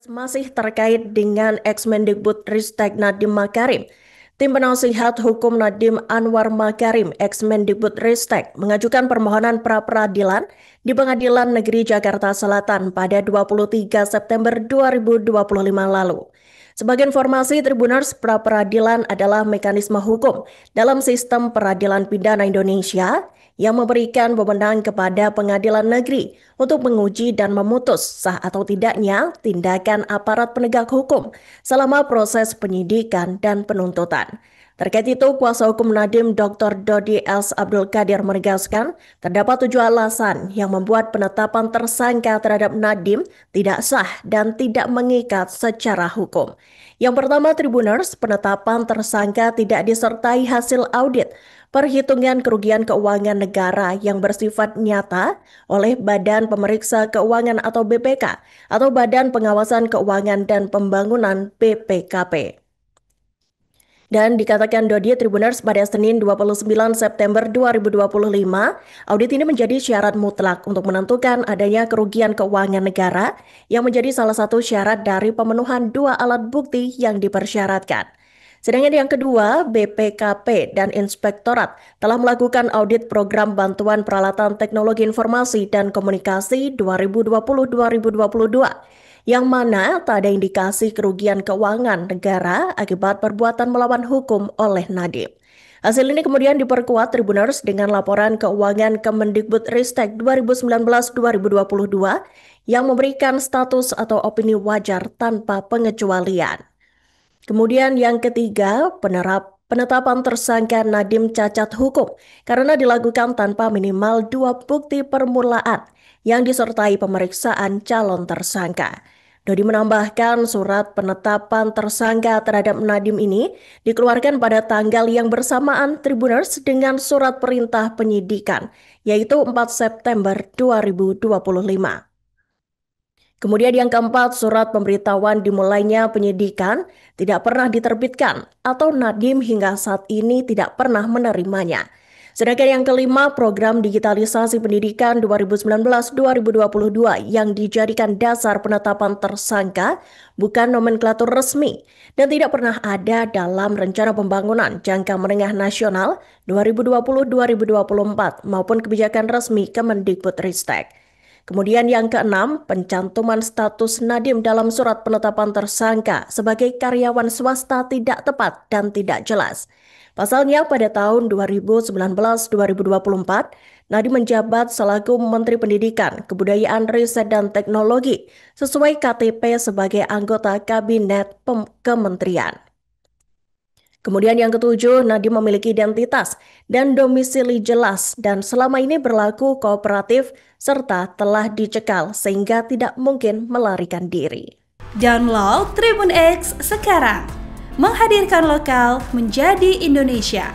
Masih terkait dengan Ex-Mendikbudristek Nadiem Makarim, Tim Penasihat Hukum Nadiem Anwar Makarim, Ex-Mendikbudristek, mengajukan permohonan pra-peradilan di Pengadilan Negeri Jakarta Selatan pada 23 September 2025 lalu. Sebagai informasi, Tribuners, pra-peradilan adalah mekanisme hukum dalam sistem peradilan pidana Indonesia yang memberikan wewenang kepada pengadilan negeri untuk menguji dan memutus sah atau tidaknya tindakan aparat penegak hukum selama proses penyidikan dan penuntutan. Terkait itu, kuasa hukum Nadiem Dr. Dodi Els Abdul Qadir menegaskan terdapat 7 alasan yang membuat penetapan tersangka terhadap Nadiem tidak sah dan tidak mengikat secara hukum. Yang pertama, Tribuners, penetapan tersangka tidak disertai hasil audit perhitungan kerugian keuangan negara yang bersifat nyata oleh Badan Pemeriksa Keuangan atau BPK atau Badan Pengawasan Keuangan dan Pembangunan BPKP. Dan dikatakan Dodi Tribuners pada Senin 29 September 2025, audit ini menjadi syarat mutlak untuk menentukan adanya kerugian keuangan negara yang menjadi salah satu syarat dari pemenuhan 2 alat bukti yang dipersyaratkan. Sedangkan yang kedua, BPKP dan Inspektorat telah melakukan audit program bantuan peralatan teknologi informasi dan komunikasi 2020-2022, yang mana tak ada indikasi kerugian keuangan negara akibat perbuatan melawan hukum oleh Nadiem. Hasil ini kemudian diperkuat Tribuners dengan laporan keuangan Kemendikbudristek 2019-2022 yang memberikan status atau opini wajar tanpa pengecualian. Kemudian yang ketiga, penetapan tersangka Nadiem cacat hukum karena dilakukan tanpa minimal 2 bukti permulaan yang disertai pemeriksaan calon tersangka. Dodi menambahkan surat penetapan tersangka terhadap Nadiem ini dikeluarkan pada tanggal yang bersamaan Tribuners dengan surat perintah penyidikan, yaitu 4 September 2025. Kemudian yang keempat, surat pemberitahuan dimulainya penyidikan tidak pernah diterbitkan atau Nadiem hingga saat ini tidak pernah menerimanya. Sedangkan yang kelima, program digitalisasi pendidikan 2019-2022 yang dijadikan dasar penetapan tersangka bukan nomenklatur resmi dan tidak pernah ada dalam rencana pembangunan jangka menengah nasional 2020-2024 maupun kebijakan resmi Kemendikbudristek. Kemudian yang keenam, pencantuman status Nadiem dalam surat penetapan tersangka sebagai karyawan swasta tidak tepat dan tidak jelas. Pasalnya pada tahun 2019-2024, Nadiem menjabat selaku Menteri Pendidikan, Kebudayaan, Riset, dan Teknologi sesuai KTP sebagai anggota Kabinet Kementerian. Kemudian yang ketujuh, Nadiem memiliki identitas dan domisili jelas dan selama ini berlaku kooperatif serta telah dicekal sehingga tidak mungkin melarikan diri. Download Tribun X sekarang, menghadirkan lokal menjadi Indonesia.